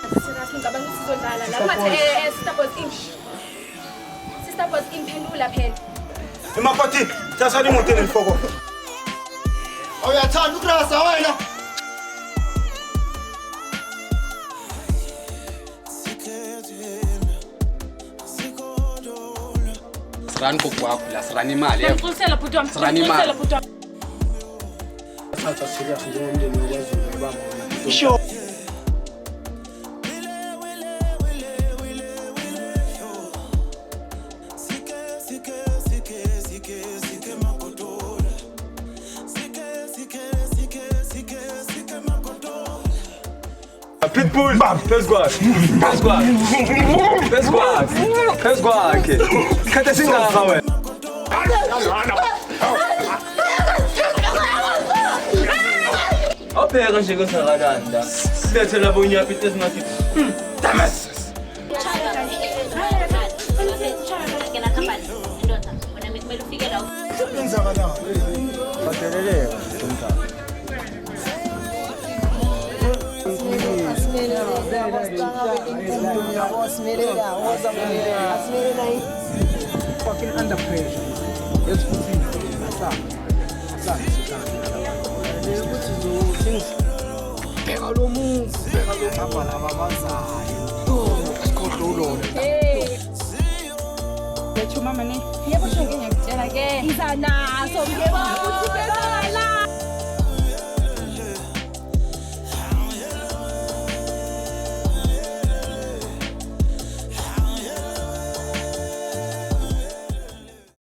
Ngicabanga ukuthi sizodlala la manje sister boss imphendula phela Emapati tasali imoto enhloko Awuyathanda ukurasa wena Sirani kokwakho la sirani imali yebo. Ngicisela bhuti wami. Sirani imali. Thatha serious njengomndeni wokwazi ukubamba wona Isho Pitbull Pesquad Kata singaka wena Abheka nje kusakalanda Lethe labo unyaphi esingathi Damas Badeleleka umntana Fucking under pressure. Let's put in Yebo shenge ngiyakutshela ke. Izana so ngeke